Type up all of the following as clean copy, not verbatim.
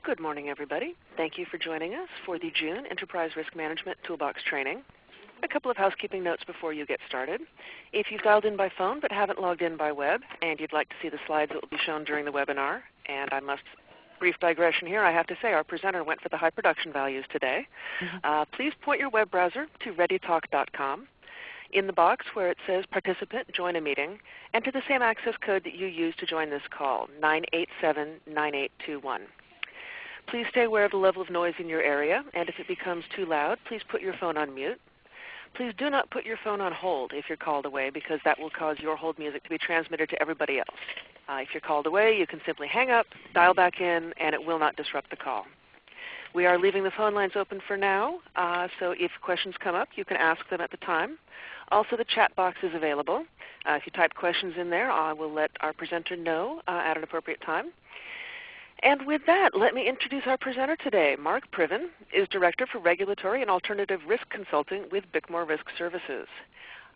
Good morning, everybody. Thank you for joining us for the June Enterprise Risk Management Toolbox training. A couple of housekeeping notes before you get started. If you've dialed in by phone but haven't logged in by web and you'd like to see the slides that will be shown during the webinar, and I must, brief digression here, I have to say our presenter went for the high production values today. Please point your web browser to readytalk.com. In the box where it says Participant, Join a Meeting, enter the same access code that you used to join this call, 9879821. Please stay aware of the level of noise in your area, and if it becomes too loud, please put your phone on mute. Please do not put your phone on hold if you're called away, because that will cause your hold music to be transmitted to everybody else. If you're called away, you can simply hang up, dial back in, and it will not disrupt the call. We are leaving the phone lines open for now, so if questions come up, you can ask them at the time. Also, the chat box is available. If you type questions in there, I will let our presenter know at an appropriate time. And with that, let me introduce our presenter today. Mark Priven is Director for Regulatory and Alternative Risk Consulting with Bickmore Risk Services.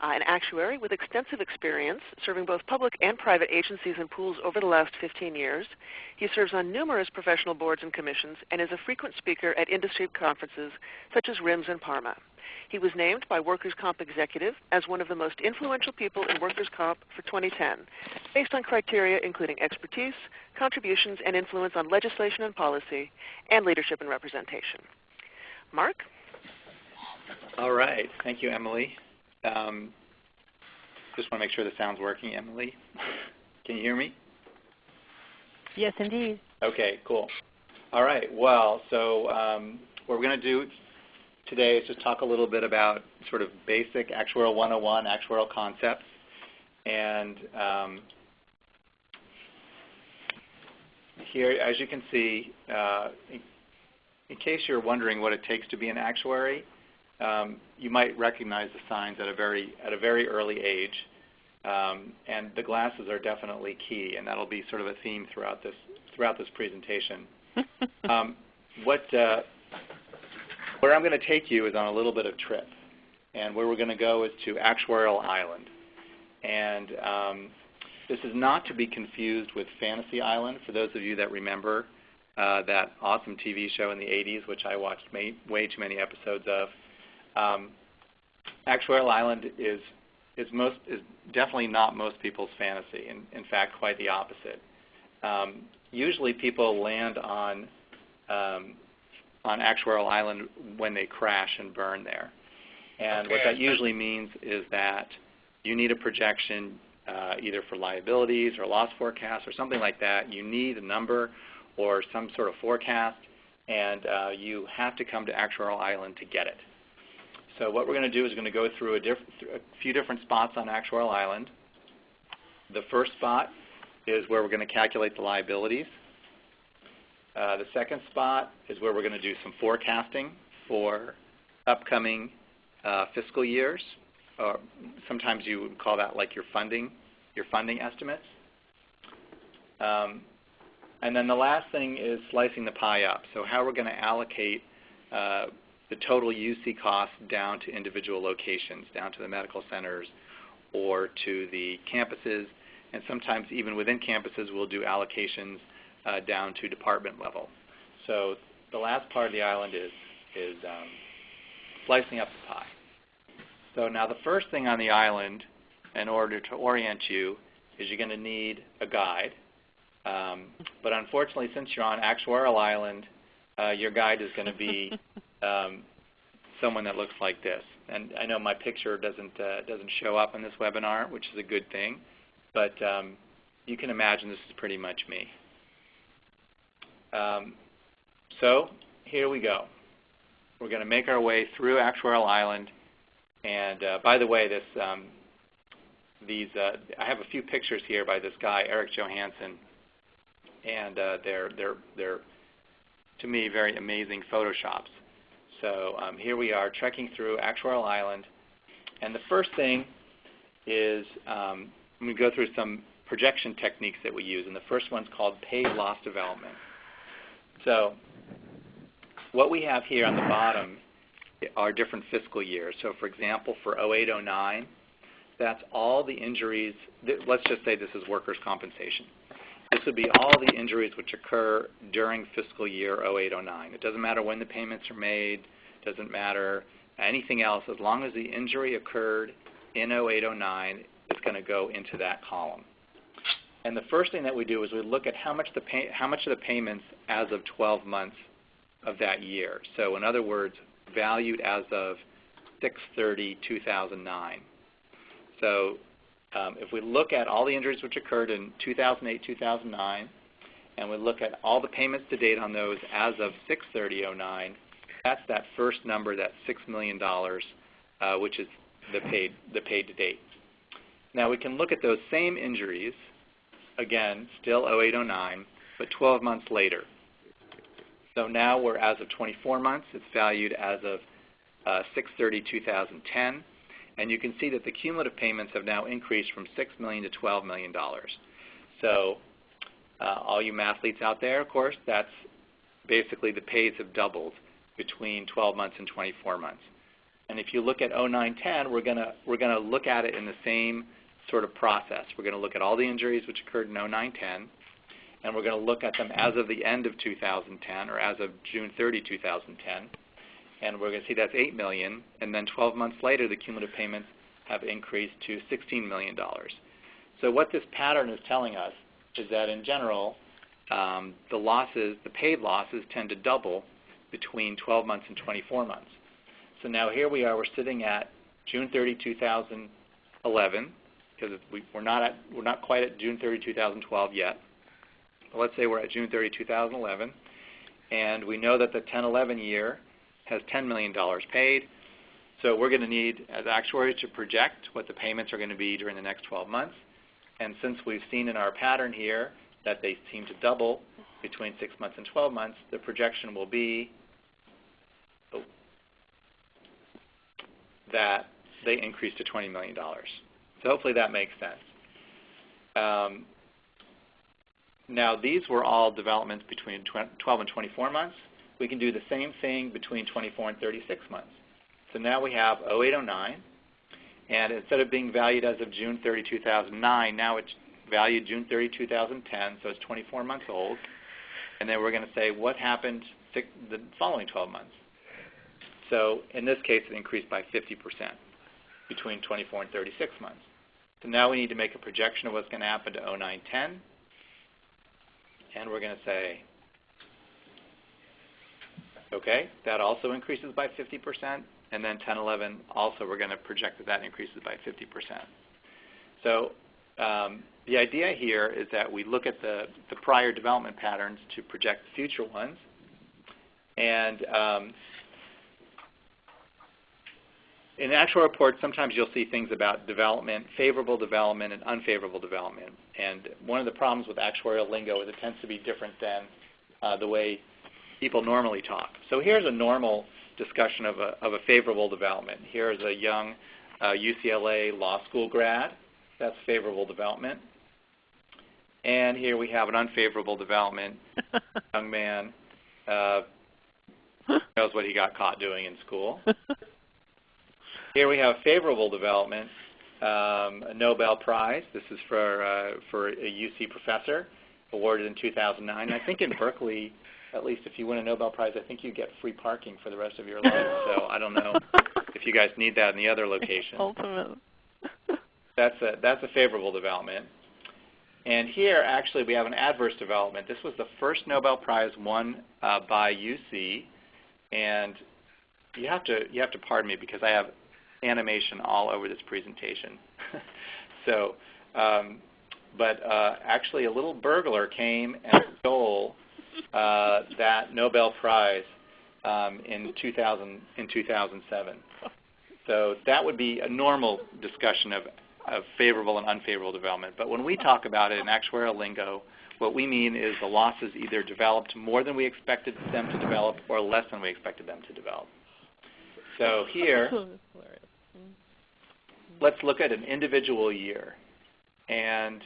An actuary with extensive experience serving both public and private agencies and pools over the last 15 years. He serves on numerous professional boards and commissions and is a frequent speaker at industry conferences such as RIMS and PARMA. He was named by Workers' Comp Executive as one of the most influential people in workers' comp for 2010, based on criteria including expertise, contributions, and influence on legislation and policy, and leadership and representation. Mark? All right. Thank you, Emily. Just want to make sure the sound's working, Emily. Can you hear me? Yes, indeed. Okay, cool. All right. Well, so what we're going to do today is just talk a little bit about sort of basic Actuarial 101, actuarial concepts. And here, as you can see, in case you're wondering what it takes to be an actuary, you might recognize the signs at a very early age. And the glasses are definitely key, and that'll be sort of a theme throughout this presentation. Where I'm going to take you is on a little bit of trip, and where we're going to go is to Actuarial Island. And this is not to be confused with Fantasy Island, for those of you that remember that awesome TV show in the 80s, which I watched way too many episodes of. Actuarial Island is definitely not most people's fantasy, in fact, quite the opposite. Usually people land on Actuarial Island when they crash and burn there. And what that usually means is that you need a projection either for liabilities or loss forecast or something like that. You need a number or some sort of forecast, and you have to come to Actuarial Island to get it. So what we're going to do is going to go through a few different spots on Actuarial Island. The first spot is where we're going to calculate the liabilities. The second spot is where we're going to do some forecasting for upcoming fiscal years. Sometimes you would call that like your funding estimates. And then the last thing is slicing the pie up. So how we're going to allocate the total UC cost down to individual locations, down to the medical centers or to the campuses. And sometimes even within campuses we'll do allocations down to department level. So the last part of the island is slicing up the pie. So now the first thing on the island, in order to orient you, is you're going to need a guide. But unfortunately, since you're on Actuarial Island, your guide is going to be someone that looks like this. And I know my picture doesn't show up in this webinar, which is a good thing. But you can imagine this is pretty much me. So here we go. We're going to make our way through Actuarial Island. And by the way, I have a few pictures here by this guy, Eric Johansson, and they're to me very amazing photoshops. So here we are trekking through Actuarial Island, and the first thing is I'm going to go through some projection techniques that we use, and the first one's called paid loss development. So what we have here on the bottom are different fiscal years. So for example, for 08-09, that's all the injuries. Let's just say this is workers' compensation. this would be all the injuries which occur during fiscal year 08-09. It doesn't matter when the payments are made, doesn't matter anything else. As long as the injury occurred in 08-09, it's going to go into that column. And the first thing that we do is we look at how much of the payments as of 12 months of that year. So in other words, valued as of 6/30/2009. So if we look at all the injuries which occurred in 2008-2009, and we look at all the payments to date on those as of 6/30/09, that's that first number, that $6 million, which is the paid to date. Now we can look at those same injuries, again, still 08-09, but 12 months later. So now we're as of 24 months. It's valued as of 6/30/2010. And you can see that the cumulative payments have now increased from $6 million to $12 million. So all you mathletes out there, of course, that's basically the pays have doubled between 12 months and 24 months. And if you look at 09-10, we're gonna look at it in the same sort of process. We're going to look at all the injuries which occurred in 09-10, and we're going to look at them as of the end of 2010 or as of June 30, 2010. And we're going to see that's $8 million, and then 12 months later, the cumulative payments have increased to $16 million. So what this pattern is telling us is that in general, the paid losses tend to double between 12 months and 24 months. So now here we are, we're sitting at June 30, 2011, because we're not quite at June 30, 2012 yet. But let's say we're at June 30, 2011, and we know that the 10-11 year has $10 million paid. So we're going to need, as actuaries, to project what the payments are going to be during the next 12 months. And since we've seen in our pattern here that they seem to double between 6 months and 12 months, the projection will be that they increase to $20 million. So hopefully that makes sense. Now these were all developments between 12 and 24 months. We can do the same thing between 24 and 36 months. So now we have 08-09, and instead of being valued as of June 30, 2009, now it's valued June 30, 2010, so it's 24 months old. And then we're going to say what happened the following 12 months. So in this case, it increased by 50% between 24 and 36 months. So now we need to make a projection of what's going to happen to 09-10, and we're going to say, okay, that also increases by 50%, and then 10-11 also we're going to project that that increases by 50%. So the idea here is that we look at the prior development patterns to project future ones, and in actual reports, sometimes you'll see things about development, favorable development, and unfavorable development. And one of the problems with actuarial lingo is it tends to be different than the way people normally talk. So here's a normal discussion of a favorable development. Here's a young UCLA law school grad. That's favorable development. And here we have an unfavorable development. Young man knows what he got caught doing in school. Here we have favorable development, a Nobel Prize. This is for a UC professor, awarded in 2009. I think in Berkeley, at least if you win a Nobel Prize, I think you get free parking for the rest of your life. So I don't know if you guys need that in the other locations. Ultimate. That's a favorable development. And here, actually, we have an adverse development. This was the first Nobel Prize won by UC, and you have to pardon me because I have animation all over this presentation. So, but actually, a little burglar came and stole that Nobel Prize in 2007. So that would be a normal discussion of favorable and unfavorable development. But when we talk about it in actuarial lingo, what we mean is the losses either developed more than we expected them to develop or less than we expected them to develop. So here, let's look at an individual year. And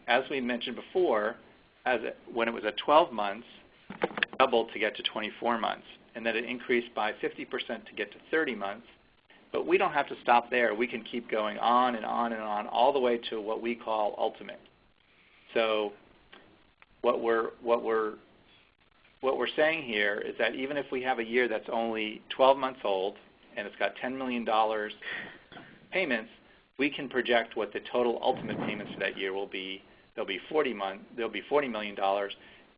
as we mentioned before, when it was at 12 months, it doubled to get to 24 months. And then it increased by 50% to get to 30 months. But we don't have to stop there. We can keep going on and on and on, all the way to what we call ultimate. So what we're saying here is that even if we have a year that's only 12 months old and it's got $10 million payments, we can project what the total ultimate payments for that year will be. There'll be $40 million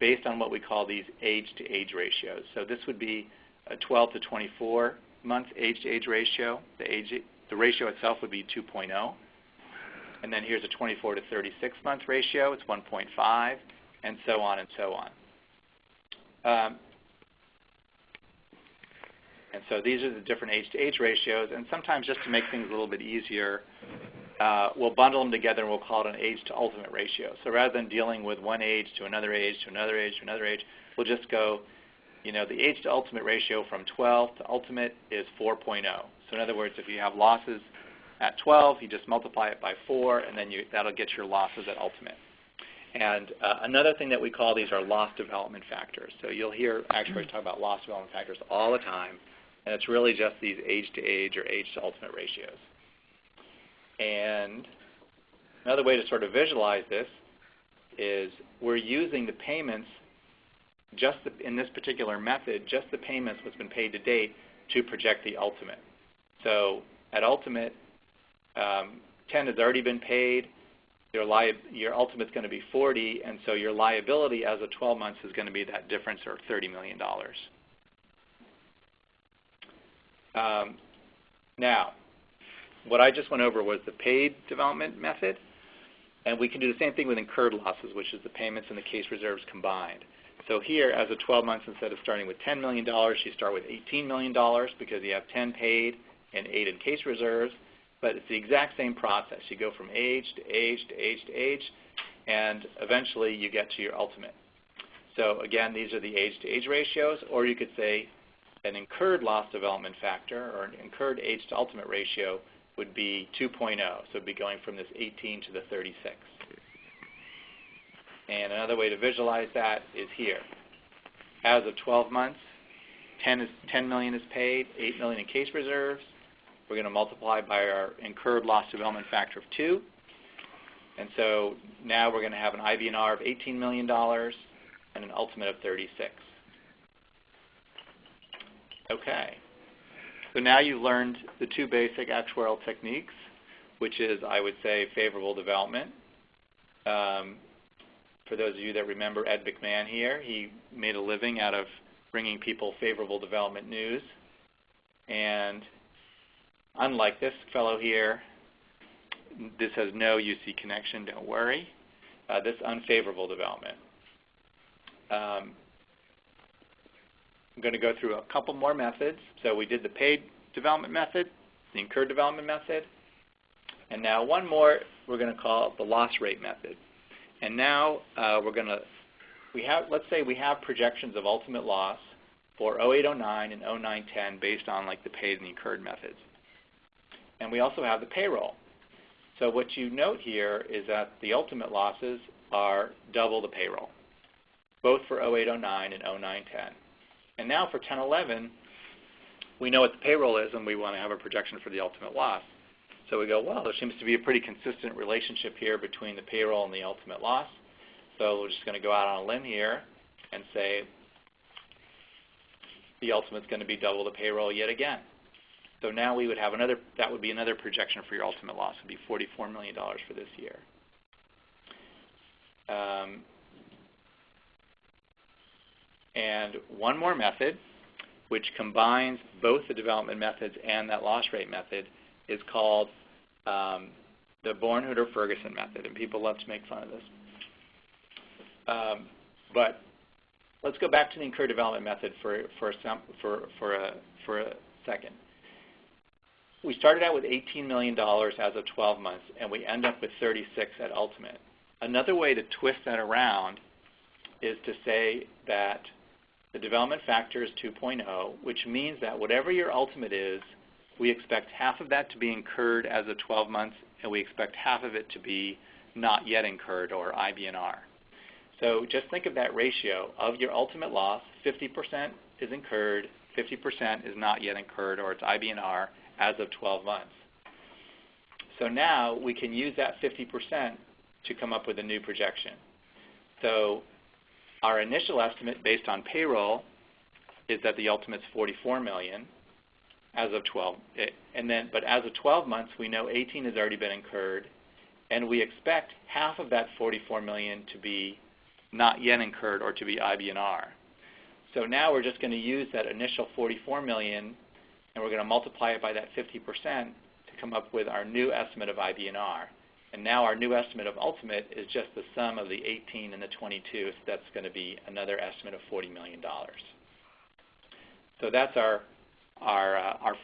based on what we call these age-to-age ratios. So this would be a 12 to 24 month age-to-age ratio. The ratio itself would be 2.0. And then here's a 24 to 36 month ratio. It's 1.5, and so on and so on. And so these are the different age-to-age ratios. And sometimes just to make things a little bit easier, we'll bundle them together and we'll call it an age-to-ultimate ratio. So rather than dealing with one age to another age to another age to another age, we'll just go, the age-to-ultimate ratio from 12 to ultimate is 4.0. So in other words, if you have losses at 12, you just multiply it by 4, and then that'll get your losses at ultimate. And another thing that we call these are loss development factors. So you'll hear actuaries talk about loss development factors all the time, and it's really just these age-to-age or age-to-ultimate ratios. And another way to sort of visualize this is we're using the payments, in this particular method, just the payments what's been paid to date to project the ultimate. So at ultimate, 10 has already been paid. Your ultimate's going to be 40, and so your liability as of 12 months is going to be that difference, or $30 million. Now, what I just went over was the paid development method, and we can do the same thing with incurred losses, which is the payments and the case reserves combined. So here, as of 12 months, instead of starting with $10 million, you start with $18 million because you have 10 paid and 8 in case reserves. But it's the exact same process. You go from age to age to age to age, and eventually you get to your ultimate. So again, these are the age-to-age ratios, or you could say an incurred loss development factor or an incurred age-to-ultimate ratio would be 2.0. So it would be going from this 18 to the 36. And another way to visualize that is here. As of 12 months, 10 million is paid, 8 million in case reserves. We're going to multiply by our incurred loss development factor of 2. And so now we're going to have an IBNR of $18 million and an ultimate of 36. Okay. So now you've learned the two basic actuarial techniques, which is, I would say, favorable development. For those of you that remember Ed McMahon here, he made a living out of bringing people favorable development news. And unlike this fellow here, this has no UC connection, don't worry. This unfavorable development. I'm going to go through a couple more methods. So we did the paid development method, the incurred development method, and now one more we're going to call the loss rate method. And now let's say we have projections of ultimate loss for 0809 and 0910 based on like the paid and the incurred methods. And we also have the payroll. So what you note here is that the ultimate losses are double the payroll, both for 0809 and 0910. And now for 1011, we know what the payroll is, and we want to have a projection for the ultimate loss. So we go, well, there seems to be a pretty consistent relationship here between the payroll and the ultimate loss. So we're just going to go out on a limb here and say the ultimate's going to be double the payroll yet again. So now we would have that would be another projection for your ultimate loss. It would be $44 million for this year. And one more method, which combines both the development methods and that loss rate method, is called the Bornhueter-Ferguson method. And people love to make fun of this. But let's go back to the incurred development method for a second. We started out with $18 million as of 12 months, and we end up with 36 at ultimate. Another way to twist that around is to say that the development factor is 2.0, which means that whatever your ultimate is, we expect half of that to be incurred as of 12 months, and we expect half of it to be not yet incurred, or IBNR. So just think of that ratio of your ultimate loss. 50% is incurred, 50% is not yet incurred, or it's IBNR, as of 12 months. So now we can use that 50% to come up with a new projection. So our initial estimate based on payroll is that the ultimate's $44 million as of 12. But as of 12 months, we know 18 has already been incurred, and we expect half of that $44 million to be not yet incurred or to be IBNR. So now we're just going to use that initial $44 million, and we're going to multiply it by that 50% to come up with our new estimate of IBNR. And now our new estimate of ultimate is just the sum of the 18 and the 22, so that's going to be another estimate of $40 million. So that's our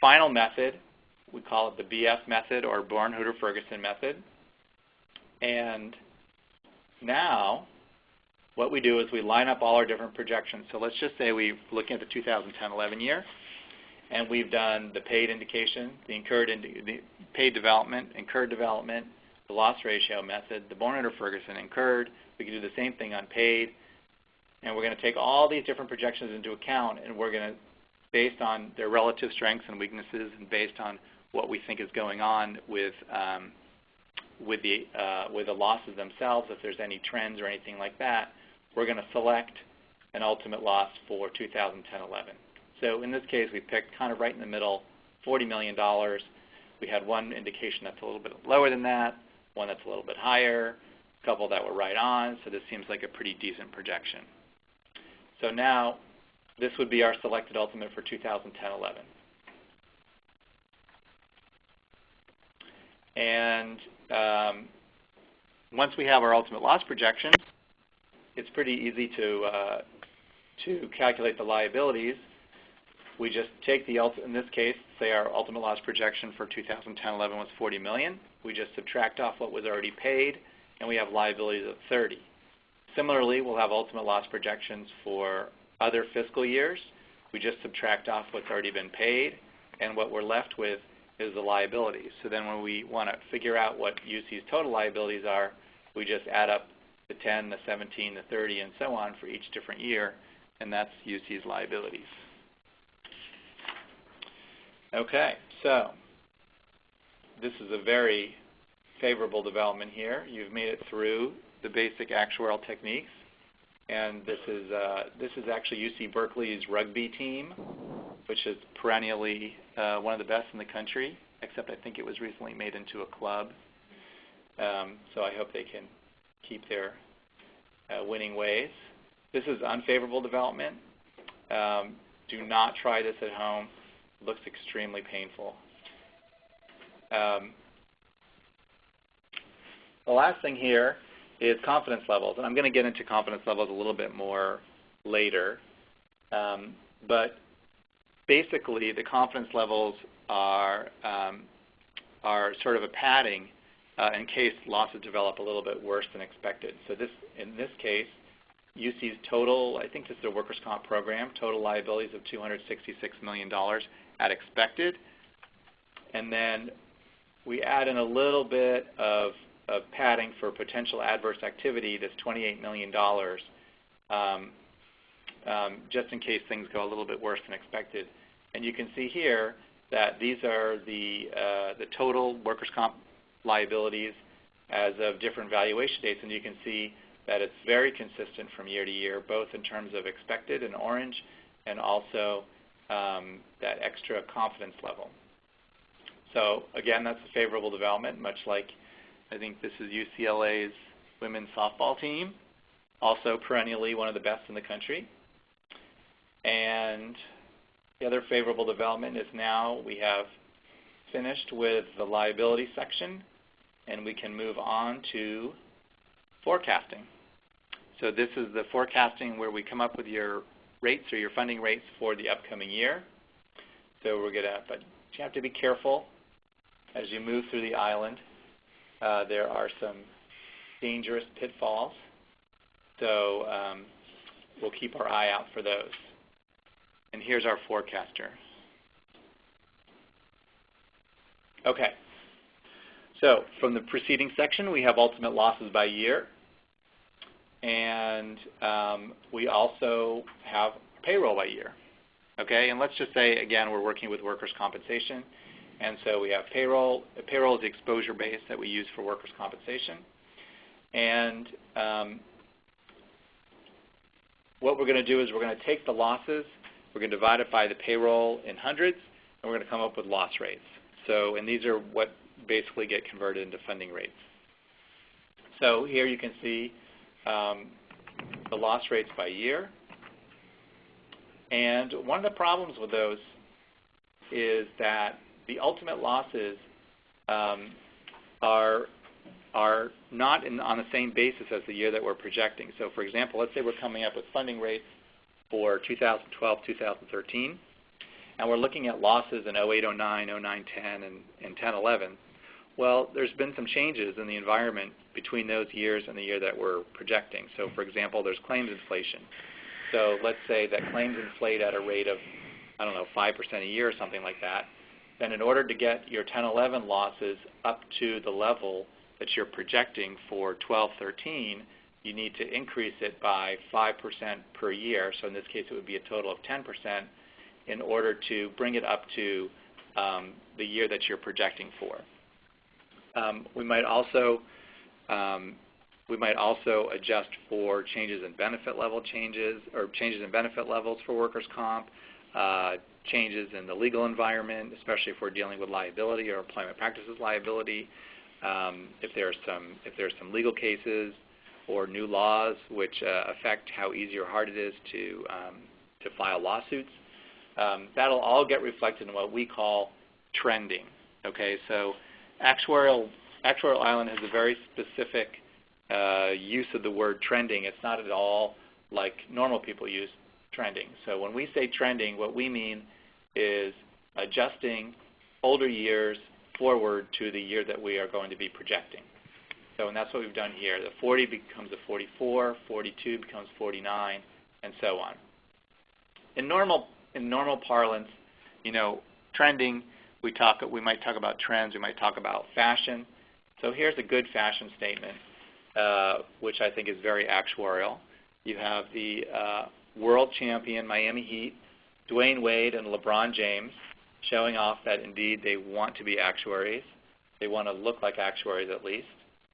final method. We call it the BF method or Born-Hooter-Ferguson method. And now what we do is we line up all our different projections. So let's just say we're looking at the 2010-11 year, and we've done the paid indication, the paid development, incurred development, the loss ratio method, the Born-Hooter-Ferguson incurred. We can do the same thing on paid. And we're going to take all these different projections into account, and we're going to, based on their relative strengths and weaknesses and based on what we think is going on with the losses themselves, if there's any trends or anything like that, we're going to select an ultimate loss for 2010-11. So in this case, we picked kind of right in the middle, $40 million. We had one indication that's a little bit lower than that, one that's a little bit higher, a couple that were right on, so this seems like a pretty decent projection. So now this would be our selected ultimate for 2010-11. And once we have our ultimate loss projection, it's pretty easy to calculate the liabilities. We just take the, in this case, say our ultimate loss projection for 2010-11 was $40 million. We just subtract off what was already paid, and we have liabilities of $30. Similarly, we'll have ultimate loss projections for other fiscal years. We just subtract off what's already been paid, and what we're left with is the liabilities. So then when we want to figure out what UC's total liabilities are, we just add up the 10, the 17, the 30, and so on for each different year, and that's UC's liabilities. Okay, so this is a very favorable development here. You've made it through the basic actuarial techniques, and this is actually UC Berkeley's rugby team, which is perennially one of the best in the country, except I think it was recently made into a club. So I hope they can keep their winning ways. This is unfavorable development. Do not try this at home. It looks extremely painful. The last thing here is confidence levels, and I'm going to get into confidence levels a little bit more later. But basically, the confidence levels are sort of a padding in case losses develop a little bit worse than expected. So in this case, UC's total, I think this is a workers' comp program, total liabilities of $266 million at expected. And then we add in a little bit of padding for potential adverse activity, this $28 million, just in case things go a little bit worse than expected. And you can see here that these are the total workers' comp liabilities as of different valuation dates, and you can see that it's very consistent from year to year, both in terms of expected in orange and also that extra confidence level. So again, that's a favorable development, much like I think this is UCLA's women's softball team, also perennially one of the best in the country. And the other favorable development is now we have finished with the liability section, and we can move on to forecasting. So this is the forecasting where we come up with your rates or your funding rates for the upcoming year. So we're going to, but you have to be careful as you move through the island. There are some dangerous pitfalls, so we'll keep our eye out for those. And here's our forecaster. Okay. So from the preceding section, we have ultimate losses by year. And we also have payroll by year. Okay, and let's just say, again, we're working with workers' compensation. And so we have payroll. Payroll is the exposure base that we use for workers' compensation. And what we're going to do is we're going to take the losses, we're going to divide it by the payroll in hundreds, and we're going to come up with loss rates. So, and these are what basically get converted into funding rates. So here you can see the loss rates by year. And one of the problems with those is that the ultimate losses are not on the same basis as the year that we're projecting. So for example, let's say we're coming up with funding rates for 2012, 2013, and we're looking at losses in 08, 09, 09, 10, and 10, 11. Well, there's been some changes in the environment between those years and the year that we're projecting. So for example, there's claims inflation. So let's say that claims inflate at a rate of, I don't know, 5% a year or something like that. Then in order to get your 10, 11 losses up to the level that you're projecting for 12, 13, you need to increase it by 5% per year. So in this case, it would be a total of 10% in order to bring it up to the year that you're projecting for. We might also adjust for changes in benefit level changes in benefit levels for workers' comp, changes in the legal environment, especially if we're dealing with liability or employment practices liability. If there's some legal cases or new laws which affect how easy or hard it is to file lawsuits, that'll all get reflected in what we call trending. Okay, so Actuarial Island has a very specific use of the word trending. It's not at all like normal people use trending. So when we say trending, what we mean is adjusting older years forward to the year that we are going to be projecting. So, and that's what we've done here. The 40 becomes a 44, 42 becomes 49, and so on. In normal parlance, trending, we might talk about trends, we might talk about fashion. So here's a good fashion statement, which I think is very actuarial. You have the world champion Miami Heat, Dwayne Wade and LeBron James, showing off that indeed they want to be actuaries. They want to look like actuaries at least.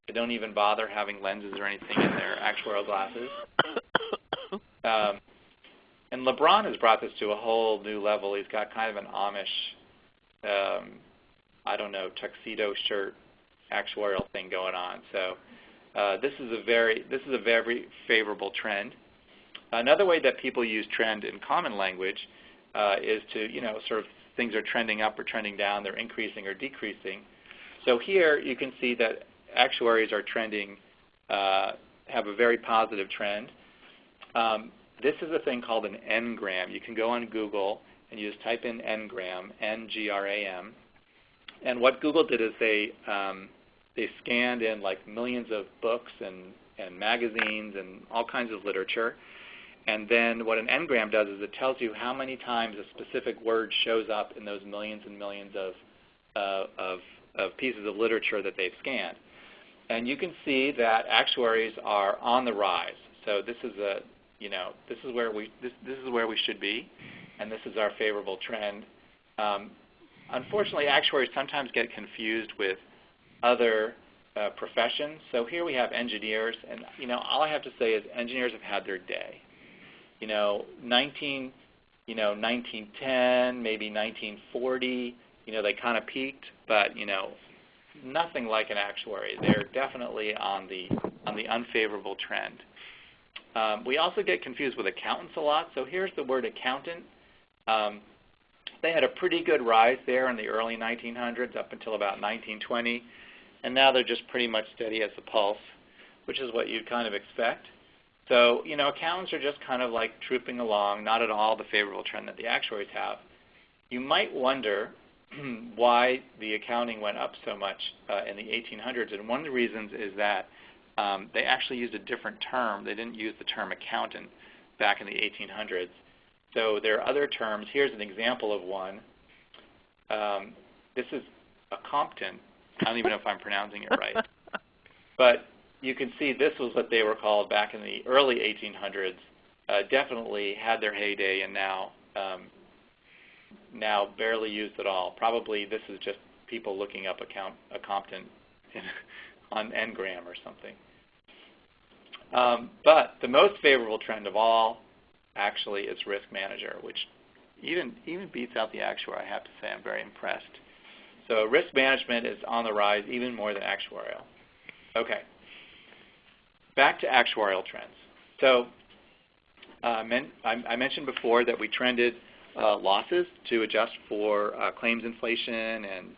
They don't even bother having lenses or anything in their actuarial glasses. And LeBron has brought this to a whole new level. He's got kind of an Amish, tuxedo shirt actuarial thing going on. So this is a very favorable trend. Another way that people use trend in common language is to, sort of things are trending up or trending down, they're increasing or decreasing. So here you can see that actuaries are trending, have a very positive trend. This is a thing called an N-gram. You can go on Google and you just type in N-gram, N-G-R-A-M. And what Google did is they scanned in like millions of books and magazines and all kinds of literature. And then what an N-gram does is it tells you how many times a specific word shows up in those millions and millions of pieces of literature that they've scanned. And you can see that actuaries are on the rise. So this is where we should be, and this is our favorable trend. Unfortunately, actuaries sometimes get confused with other professions. So here we have engineers, and all I have to say is engineers have had their day. 1910, maybe 1940, they kind of peaked, but nothing like an actuary. They're definitely on the unfavorable trend. We also get confused with accountants a lot. So here's the word accountant. They had a pretty good rise there in the early 1900s up until about 1920, and now they're just pretty much steady as a pulse, which is what you'd kind of expect. So, accountants are just kind of like trooping along, not at all the favorable trend that the actuaries have. You might wonder why the accounting went up so much in the 1800s, and one of the reasons is that they actually used a different term. They didn't use the term accountant back in the 1800s. So there are other terms. Here's an example of one. This is a Compton. I don't even know if I'm pronouncing it right. But you can see this was what they were called back in the early 1800s. Definitely had their heyday, and now barely used at all. Probably this is just people looking up a Compton on Ngram or something. But the most favorable trend of all actually its risk manager, which even beats out the actuary. I have to say, I'm very impressed. So risk management is on the rise even more than actuarial. Okay, back to actuarial trends. So I mentioned before that we trended losses to adjust for claims inflation and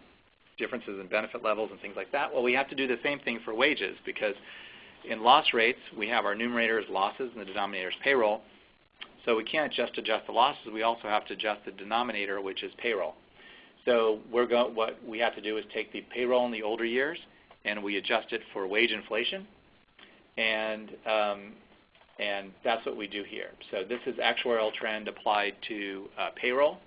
differences in benefit levels and things like that. Well, we have to do the same thing for wages, because in loss rates, we have our numerator as losses and the denominator is payroll. So we can't just adjust the losses. We also have to adjust the denominator, which is payroll. So what we have to do is take the payroll in the older years and we adjust it for wage inflation, and that's what we do here. So this is actuarial trend applied to payroll,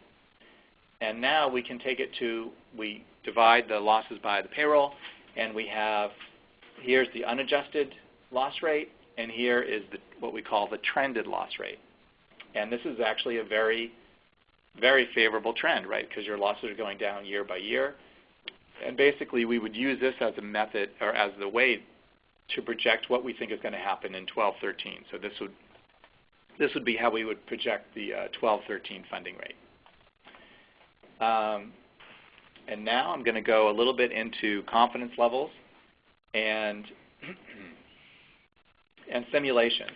and now we can take it to, we divide the losses by the payroll, and we have, here's the unadjusted loss rate, and here is what we call the trended loss rate. And this is actually a very, very favorable trend, right, because your losses are going down year by year. And basically, we would use this as a method, or as the way to project what we think is going to happen in 12-13. So this would be how we would project the 12-13 funding rate. And now I'm going to go a little bit into confidence levels and simulation.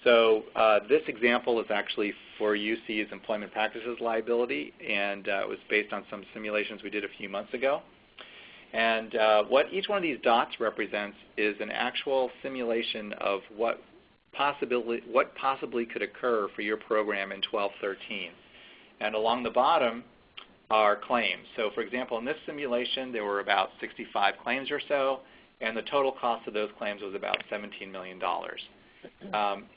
So this example is actually for UC's employment practices liability, and it was based on some simulations we did a few months ago. And what each one of these dots represents is an actual simulation of what possibly could occur for your program in 12-13. And along the bottom are claims. So for example, in this simulation, there were about 65 claims or so, and the total cost of those claims was about $17 million.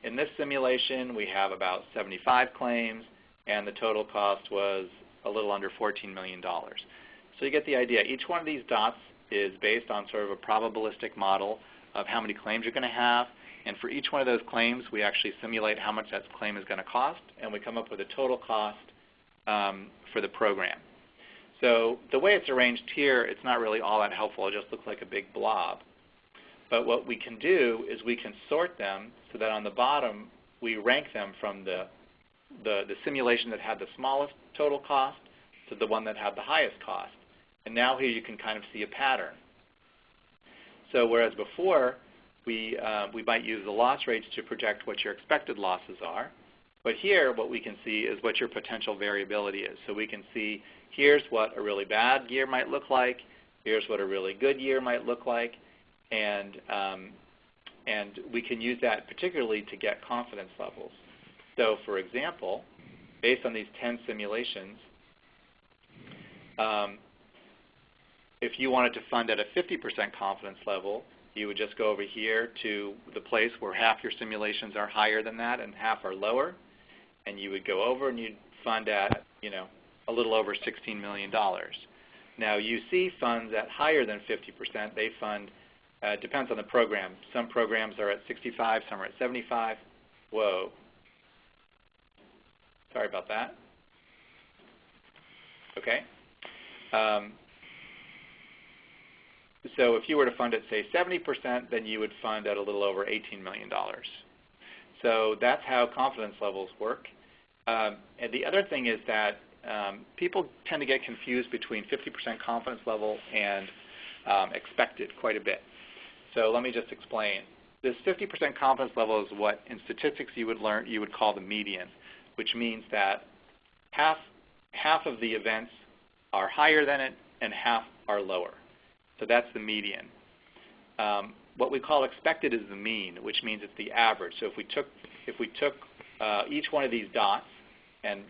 In this simulation, we have about 75 claims, and the total cost was a little under $14 million. So you get the idea. Each one of these dots is based on sort of a probabilistic model of how many claims you're going to have, and for each one of those claims, we actually simulate how much that claim is going to cost, and we come up with a total cost for the program. So the way it's arranged here, it's not really all that helpful. It just looks like a big blob. But what we can do is we can sort them so that on the bottom, we rank them from the simulation that had the smallest total cost to the one that had the highest cost. And now here you can kind of see a pattern. So whereas before, we might use the loss rates to project what your expected losses are, but here what we can see is what your potential variability is. So we can see here's what a really bad year might look like, here's what a really good year might look like, and we can use that particularly to get confidence levels. So for example, based on these 10 simulations, if you wanted to fund at a 50% confidence level, you would just go over here to the place where half your simulations are higher than that and half are lower, and you would go over and you'd fund at, a little over $16 million. Now UC funds at higher than 50%. They fund, depends on the program. Some programs are at 65, some are at 75. Whoa. Sorry about that. Okay. So if you were to fund at, say, 70%, then you would fund at a little over $18 million. So that's how confidence levels work. And the other thing is that people tend to get confused between 50% confidence level and expected quite a bit. So let me just explain. This 50% confidence level is what in statistics you would call the median, which means that half of the events are higher than it and half are lower. So that's the median. What we call expected is the mean, which means it's the average. So if we took each one of these dots and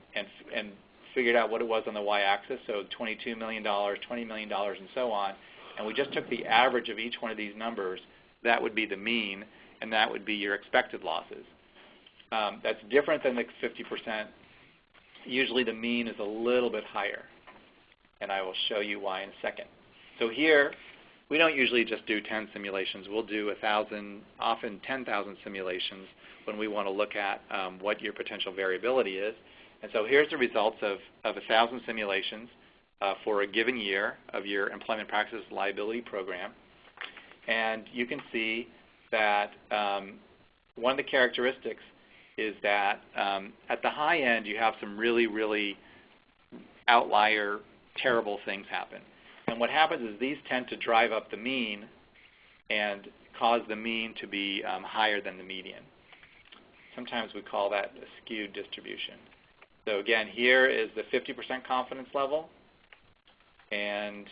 figured out what it was on the y-axis, so $22 million, $20 million, and so on, and we just took the average of each one of these numbers, that would be the mean, and that would be your expected losses. That's different than the 50%. Usually the mean is a little bit higher, and I will show you why in a second. So here, we don't usually just do 10 simulations. We'll do 1,000, often 10,000 simulations when we want to look at what your potential variability is. And so here's the results of 1,000 simulations for a given year of your employment practices liability program. And you can see that one of the characteristics is that at the high end you have some really, really outlier, terrible things happen. And what happens is these tend to drive up the mean and cause the mean to be higher than the median. Sometimes we call that a skewed distribution. So again, here is the 50% confidence level, and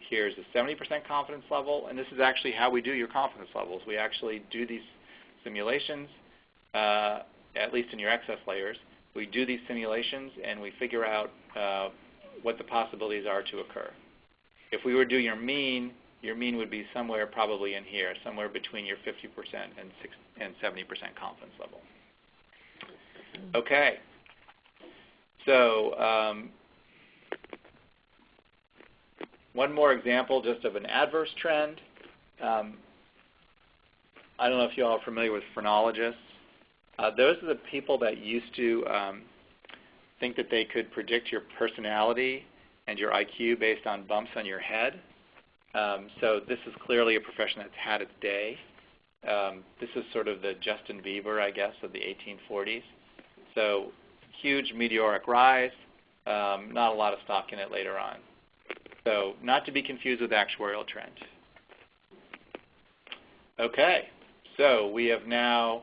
here's the 70% confidence level, and this is actually how we do your confidence levels. We actually do these simulations, at least in your excess layers. We do these simulations and we figure out what the possibilities are to occur. If we were to do your mean would be somewhere probably in here, somewhere between your 50% and 70% confidence level. Okay. So one more example just of an adverse trend. I don't know if you all are familiar with phrenologists. Those are the people that used to think that they could predict your personality and your IQ based on bumps on your head. So this is clearly a profession that's had its day. This is sort of the Justin Bieber, I guess, of the 1840s. So huge meteoric rise, not a lot of stock in it later on. So not to be confused with actuarial trend. Okay, so we have now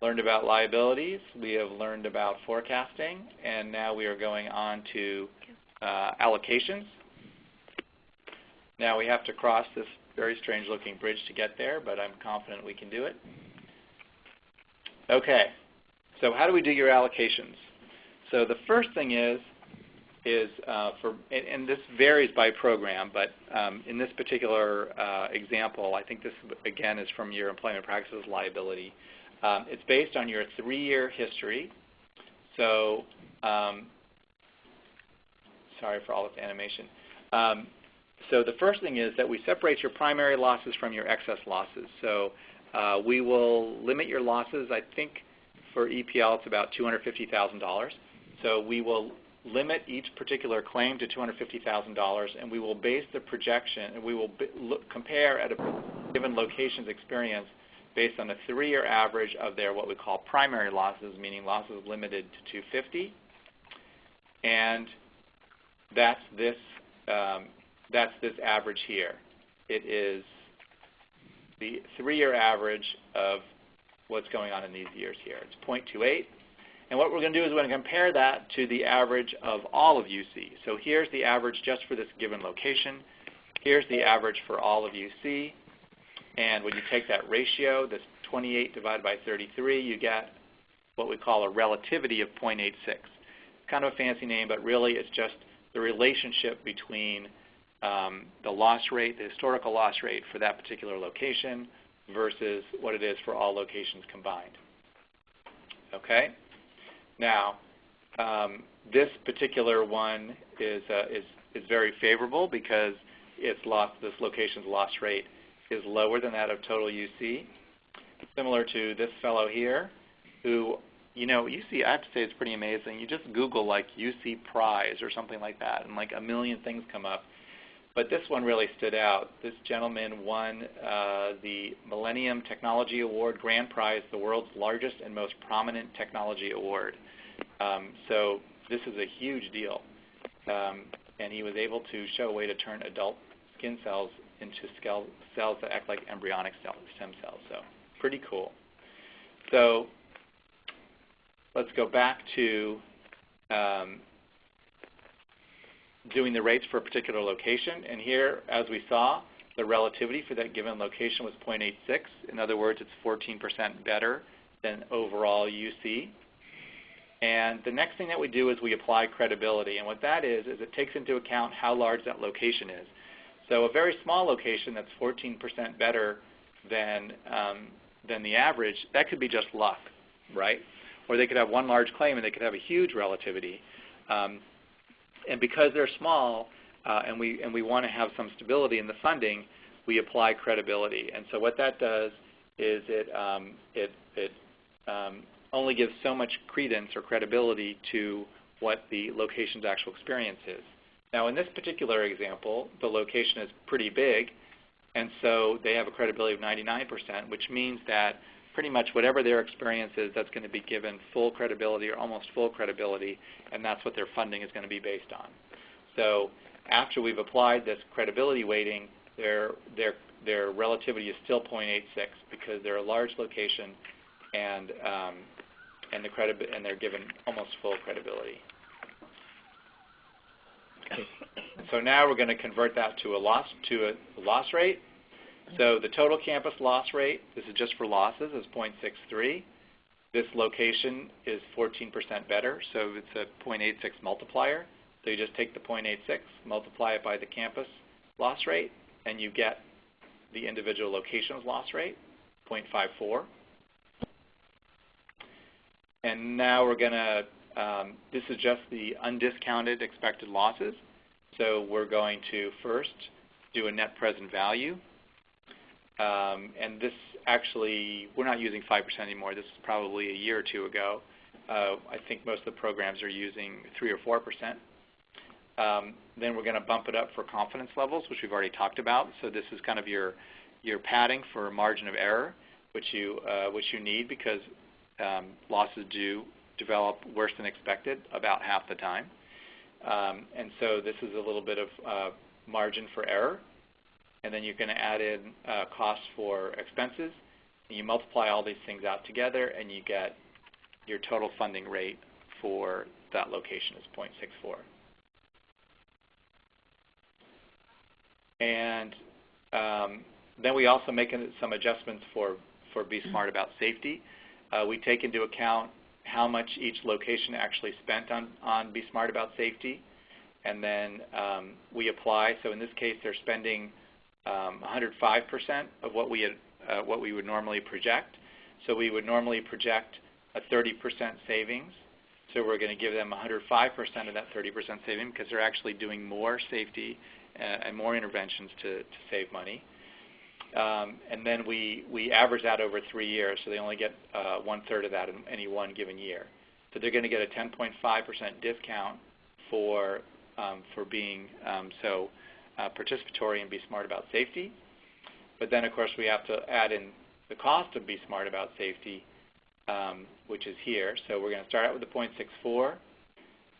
learned about liabilities, we have learned about forecasting, and now we are going on to allocations. Now we have to cross this very strange looking bridge to get there, but I'm confident we can do it. Okay, so how do we do your allocations? So the first thing is and this varies by program, but in this particular example, I think this again is from your employment practices liability. It's based on your 3-year history. So sorry for all this animation. So the first thing is that we separate your primary losses from your excess losses. So we will limit your losses. I think for EPL it's about $250,000. So we will limit each particular claim to $250,000, and we will base the projection, and we will compare at a given location's experience based on a 3-year average of their what we call primary losses, meaning losses limited to $250,000, and that's this average here. It is the 3-year average of what's going on in these years here. It's 0.28. And what we're going to do is we're going to compare that to the average of all of UC. So here's the average just for this given location. Here's the average for all of UC. And when you take that ratio, this 28 divided by 33, you get what we call a relativity of 0.86. It's kind of a fancy name, but really it's just the relationship between the loss rate, the historical loss rate for that particular location versus what it is for all locations combined. Okay? Now, this particular one is very favorable because this location's loss rate is lower than that of total UC. Similar to this fellow here, who, UC, I have to say it's pretty amazing. You just Google like UC prize or something like that, and like a million things come up. But this one really stood out. This gentleman won the Millennium Technology Award Grand Prize, the world's largest and most prominent technology award. So this is a huge deal. And he was able to show a way to turn adult skin cells into cells that act like embryonic stem cells. So pretty cool. So let's go back to doing the rates for a particular location. And here, as we saw, the relativity for that given location was 0.86. In other words, it's 14% better than overall UC. And the next thing that we do is we apply credibility. And what that is it takes into account how large that location is. So a very small location that's 14% better than the average, that could be just luck, right? Or they could have one large claim and they could have a huge relativity. And because they're small and we want to have some stability in the funding, we apply credibility. And so what that does is it only gives so much credence or credibility to what the location's actual experience is. Now in this particular example, the location is pretty big, and so they have a credibility of 99%, which means that pretty much whatever their experience is, that's going to be given full credibility or almost full credibility, and that's what their funding is going to be based on. So after we've applied this credibility weighting, their relativity is still 0.86 because they're a large location, and they're given almost full credibility. So now we're going to convert that to a loss rate. So the total campus loss rate, this is just for losses, is 0.63. This location is 14% better, so it's a 0.86 multiplier. So you just take the 0.86, multiply it by the campus loss rate, and you get the individual location's loss rate, 0.54. And now we're going to, this is just the undiscounted expected losses. So we're going to first do a net present value. And this actually, we're not using 5% anymore. This is probably a year or two ago. I think most of the programs are using 3 or 4%. Then we're going to bump it up for confidence levels, which we've already talked about. So this is kind of your padding for margin of error, which you need because losses do develop worse than expected about half the time. And so this is a little bit of margin for error. And then you're going to add in costs for expenses. And you multiply all these things out together, and you get your total funding rate for that location is 0.64. And then we also make some adjustments for Be Smart About Safety. We take into account how much each location actually spent on Be Smart About Safety. And then we apply. So in this case, they're spending 105% of what we would normally project. So we would normally project a 30% savings. So we're going to give them 105% of that 30% saving because they're actually doing more safety and more interventions to save money. And then we average that over 3 years, so they only get 1/3 of that in any one given year. So they're going to get a 10.5% discount for being participatory and Be Smart About Safety. But then, of course, we have to add in the cost of Be Smart About Safety, which is here. So we're going to start out with the 0.64,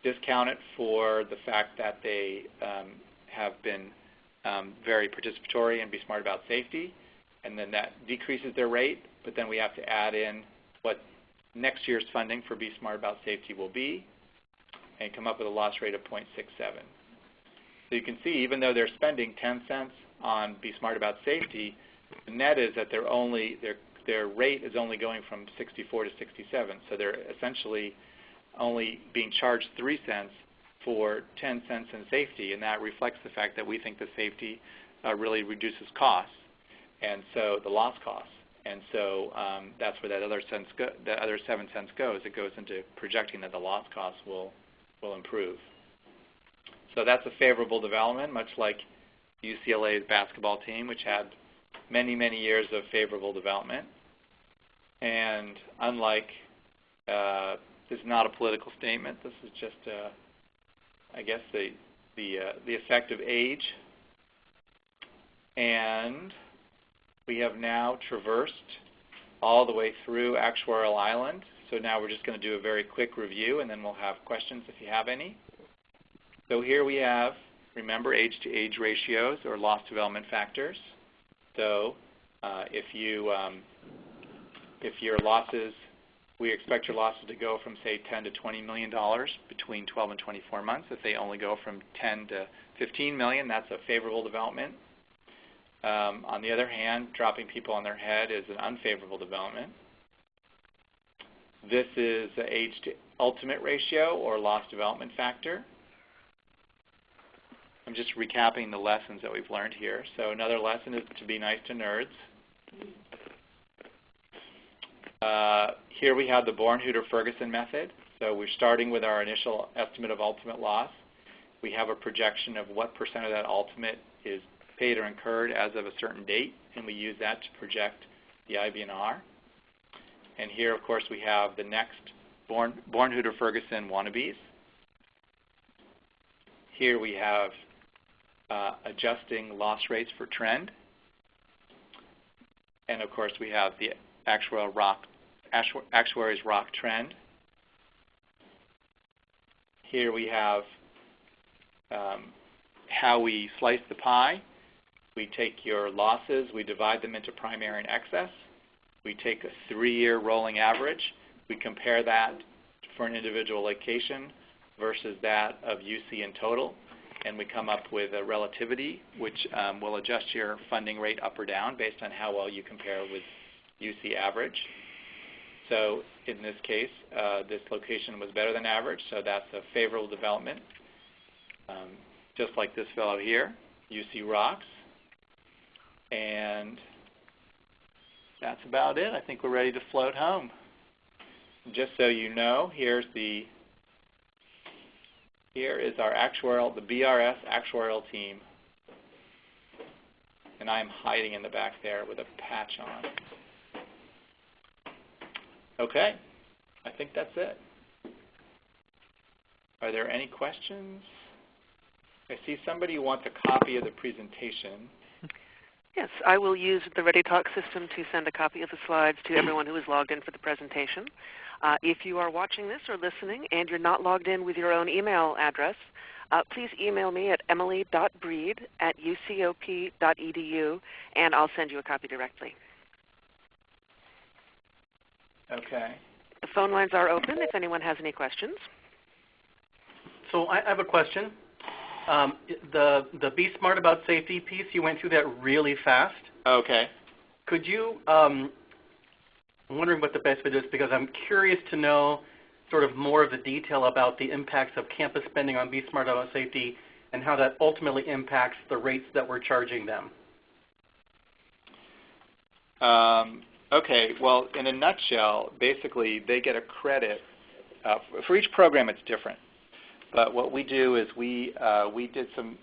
discount it for the fact that they have been very participatory and Be Smart About Safety, and then that decreases their rate, but then we have to add in what next year's funding for Be Smart About Safety will be and come up with a loss rate of 0.67. So you can see, even though they're spending 10 cents on Be Smart About Safety, the net is that their rate is only going from 64 to 67. So they're essentially only being charged 3 cents for 10 cents in safety, and that reflects the fact that we think the safety really reduces costs, and so the loss costs. And so that's where that other 7 cents goes. It goes into projecting that the loss costs will improve. So that's a favorable development, much like UCLA's basketball team, which had many, many years of favorable development. And unlike, this is not a political statement. This is just, I guess, the effect of age. And we have now traversed all the way through Actuarial Island. So now we're just going to do a very quick review, and then we'll have questions if you have any. So here we have, remember, age-to-age ratios or loss development factors. So if your losses, we expect your losses to go from, say, $10 to $20 million between 12 and 24 months. If they only go from 10 to 15 million, that's a favorable development. On the other hand, dropping people on their head is an unfavorable development. This is the age-to-ultimate ratio or loss development factor. I'm just recapping the lessons that we've learned here. So another lesson is to be nice to nerds. Here we have the Bornhueter-Ferguson method. So we're starting with our initial estimate of ultimate loss. We have a projection of what % of that ultimate is paid or incurred as of a certain date, and we use that to project the IBNR. And here, of course, we have the next Bornhueter-Ferguson wannabes. Here we have adjusting loss rates for trend. And, of course, we have the Actuary's ROC trend. Here we have how we slice the pie. We take your losses, we divide them into primary and excess. We take a 3-year rolling average. We compare that for an individual location versus that of UC in total, and we come up with a relativity, which will adjust your funding rate up or down based on how well you compare with UC average. So in this case, this location was better than average, so that's a favorable development. Just like this fellow here, UC rocks. And that's about it. I think we're ready to float home. Just so you know, here is our actuarial, the BRS actuarial team. And I'm hiding in the back there with a patch on. Okay, I think that's it. Are there any questions? I see somebody who wants a copy of the presentation. Yes, I will use the ReadyTalk system to send a copy of the slides to everyone who is logged in for the presentation. If you are watching this or listening and you're not logged in with your own email address, please email me at emily.breed@ucop.edu, and I'll send you a copy directly. Okay. The phone lines are open if anyone has any questions. So I have a question. The Be Smart About Safety piece, you went through that really fast. Okay. Could you, I'm wondering what the best way to do is, because I'm curious to know sort of more of the detail about the impacts of campus spending on Be Smart About Safety and how that ultimately impacts the rates that we're charging them. Okay, well, in a nutshell, basically they get a credit. For each program it's different. But what we do is we did some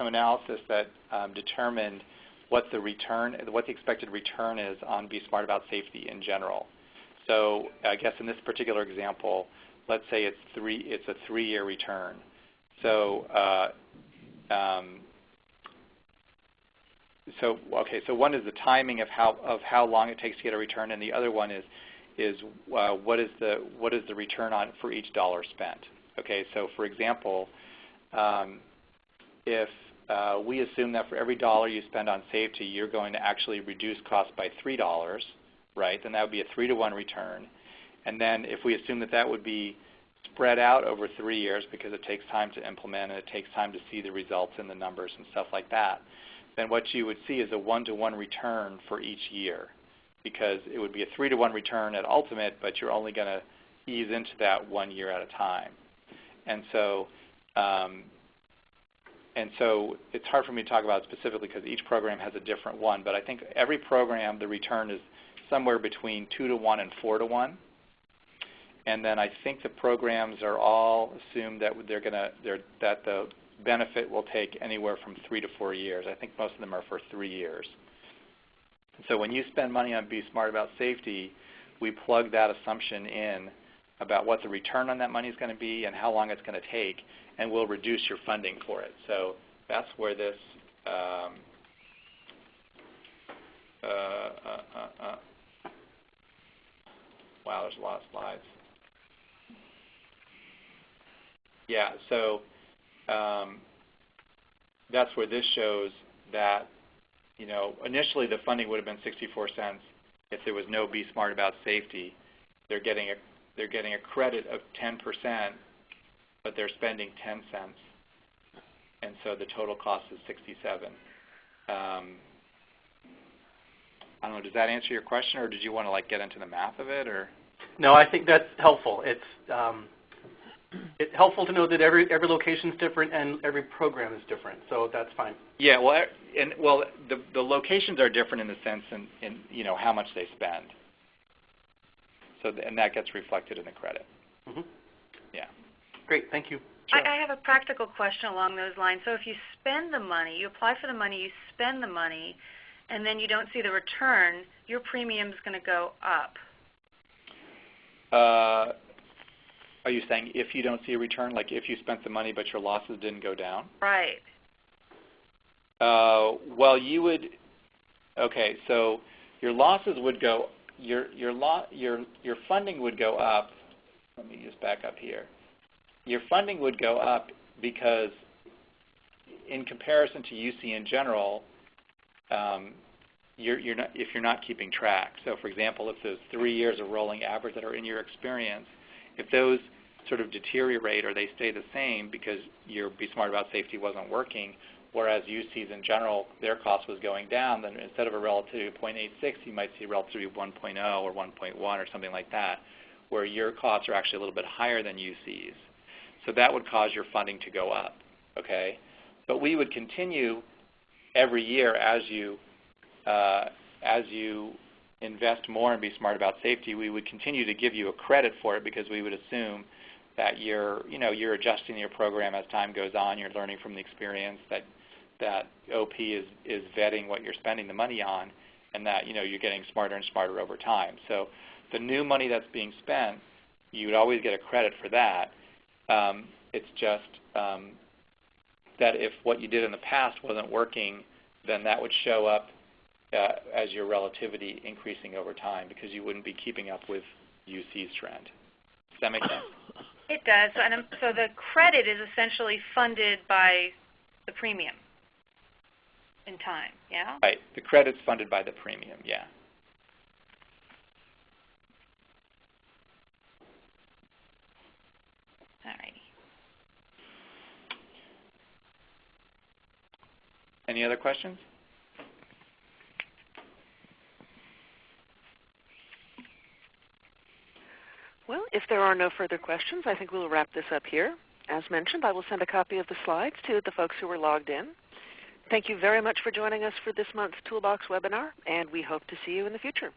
analysis that determined what the expected return is on Be Smart About Safety in general. So I guess in this particular example, let's say it's a 3-year return. So so one is the timing of how long it takes to get a return, and the other one is what is the return on for each dollar spent. Okay, so for example, if we assume that for every dollar you spend on safety, you're going to actually reduce costs by $3, right? Then that would be a 3-to-1 return. And then if we assume that that would be spread out over 3 years because it takes time to implement and it takes time to see the results in the numbers and stuff like that, then what you would see is a 1-to-1 return for each year, because it would be a 3-to-1 return at ultimate, but you're only going to ease into that 1 year at a time. And so it's hard for me to talk about it specifically because each program has a different one. But I think every program, the return is somewhere between 2-to-1 and 4-to-1. And then I think the programs are all assumed that that the benefit will take anywhere from 3 to 4 years. I think most of them are for 3 years. So when you spend money on Be Smart About Safety, we plug that assumption in about what the return on that money is going to be and how long it's going to take, and we'll reduce your funding for it. So that's where this wow, there's a lot of slides. Yeah, so that's where this shows that, you know, initially the funding would have been 64 cents if there was no Be Smart About Safety. They're getting a credit of 10%, but they're spending 10 cents, and so the total cost is 67. I don't know. Does that answer your question, or did you want to get into the math of it, or? No, I think that's helpful. It's helpful to know that every location is different and every program is different, so that's fine. Yeah, the locations are different in the sense in you know how much they spend. So and that gets reflected in the credit. Mm-hmm. Yeah. Great, thank you. Sure. I have a practical question along those lines. So if you spend the money, you apply for the money, you spend the money, and then you don't see the return, your premium is going to go up. Are you saying if you don't see a return, like if you spent the money but your losses didn't go down? Right. Well, you would. Okay, so your losses would go. your funding would go up. Let me just back up here. Your funding would go up because, in comparison to UC in general, if you're not keeping track. So, for example, if those 3 years of rolling average that are in your experience, if those sort of deteriorate or they stay the same because your Be Smart About Safety wasn't working, whereas UC's in general, their cost was going down, then instead of a relativity of 0.86, you might see a relativity of 1.0 or 1.1 or something like that, where your costs are actually a little bit higher than UC's. So that would cause your funding to go up, okay? But we would continue every year as you invest more and Be Smart About Safety, we would continue to give you a credit for it because we would assume that you're adjusting your program as time goes on, you're learning from the experience, that OP is vetting what you're spending the money on, and that you're getting smarter and smarter over time. So the new money that's being spent, you would always get a credit for that. It's just that if what you did in the past wasn't working, then that would show up as your relativity increasing over time because you wouldn't be keeping up with UC's trend. Does that make sense? It does. So the credit is essentially funded by the premium in time, yeah? Right. The credit's funded by the premium, yeah. All righty. Any other questions? Well, if there are no further questions, I think we'll wrap this up here. As mentioned, I will send a copy of the slides to the folks who were logged in. Thank you very much for joining us for this month's Toolbox webinar, and we hope to see you in the future.